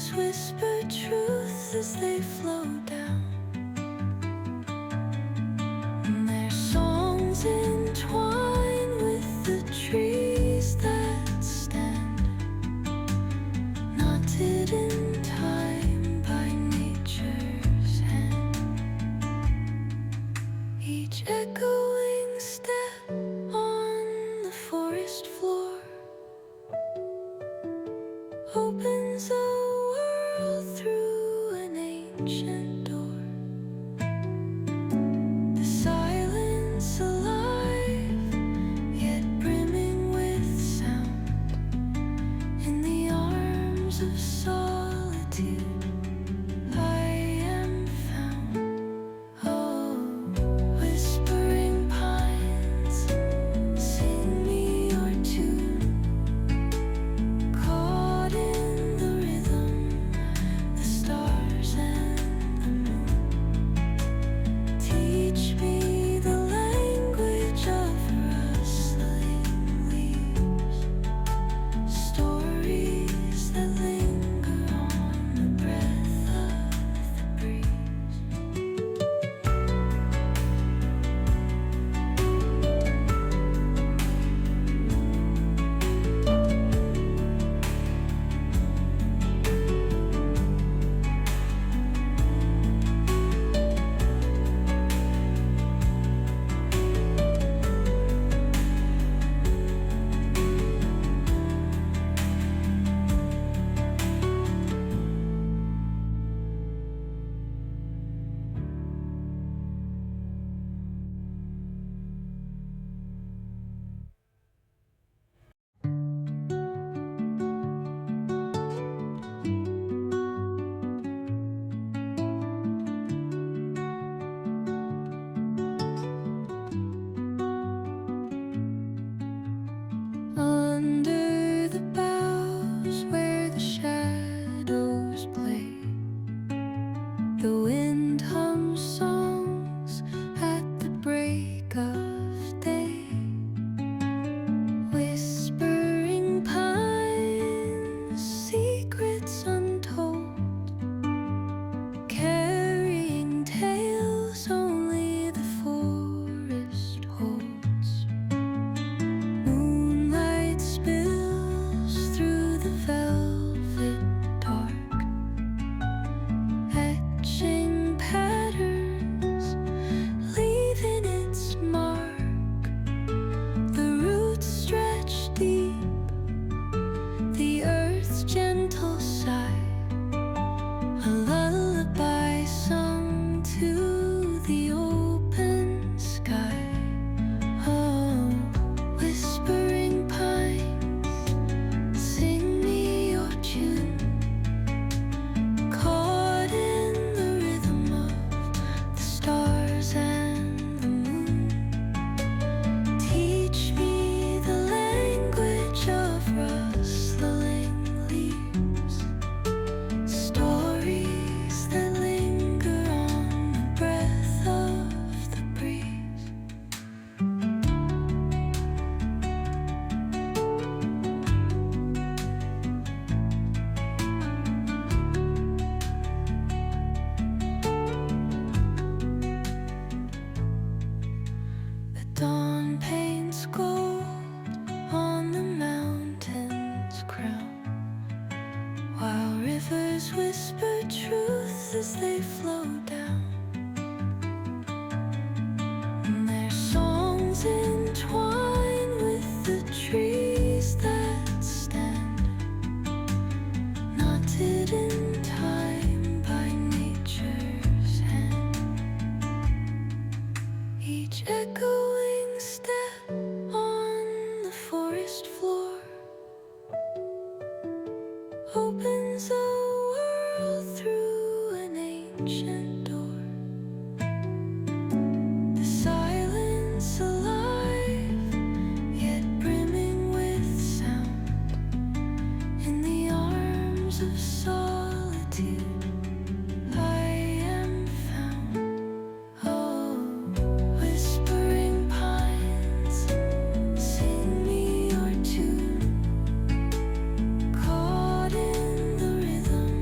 rivers whisper truth as they flow down, and their songs entwine with the trees that stand, knotted in time by nature's hand. Each echoing step on the forest floor opens a world through an ancient door. The silence alive, yet brimming with sound. In the arms of solitude, I am found. Oh, whispering pines, sing me your tune. Caught in the rhythm, the stars and the moon. Teach me the language of rustling leaves, stories that linger on the breath of the breeze. Under the boughs where the shadows play, the wind hums songs at the break of day. Whispering pines, secrets untold, carrying tales only the forest holds. Moonlight spills through the velvet dark, etching patterns, leaving its mark. The roots stretch deep, the earth's gentle sigh, a lullaby sung to the open sky. Oh, whispering pines, sing me your tune. Caught in the rhythm of the stars and the moon. Teach me the language of rustling leaves, stories that linger on the breath of the breeze. The dawn paints gold on the mountain's crown, while rivers whisper truth as they flow down, and their songs entwine with the trees that stand, knotted in time by nature's hand. Each echoing step on the forest floor opens a world through an ancient door. The silence alive, yet brimming with sound. In the arms of solitude, I am found. Oh, whispering pines, sing me your tune. Caught in the rhythm,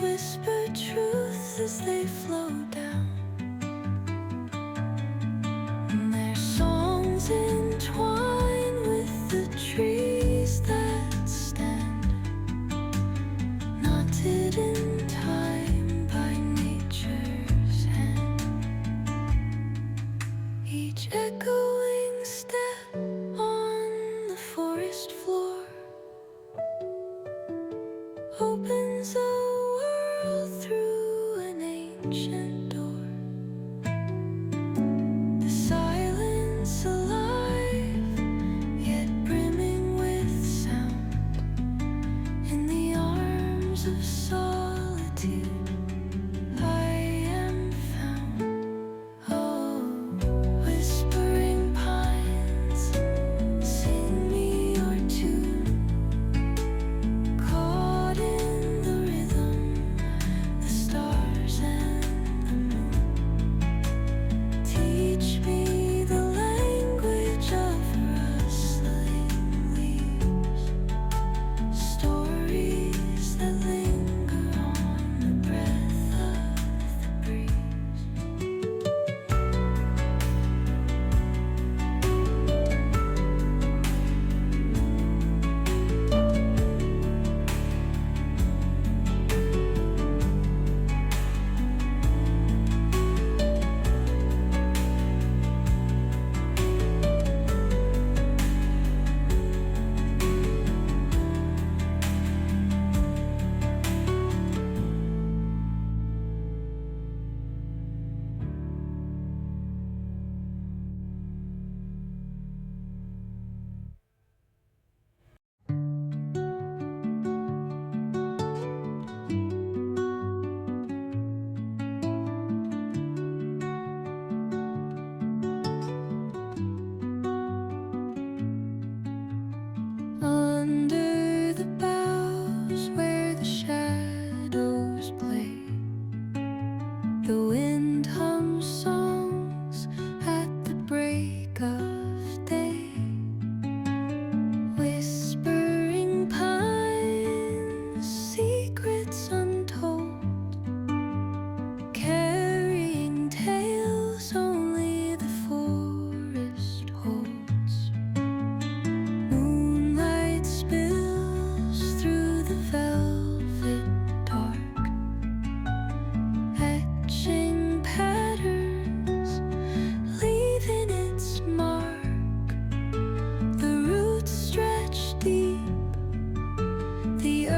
whisper truths as they flow down. And their songs entwine with the trees that stand, knotted in time by nature's hand. Each echoing step on the forest floor opens a world through an ancient door. The silence alive, yet brimming with sound. In the arms of solitude, I am found. Oh, whispering pines, sing me your tune. Caught in the rhythm, the stars and the moon. Teach me the language of rustling leaves, stories that linger on the breath of the breeze. Under the boughs where the shadows play, the wind hums songs at the break of day. Whispering pines, secrets untold, carrying tales only the forest holds. Moonlight spills through the velvet dark, etching patterns, leaving its mark. The roots stretch deep, the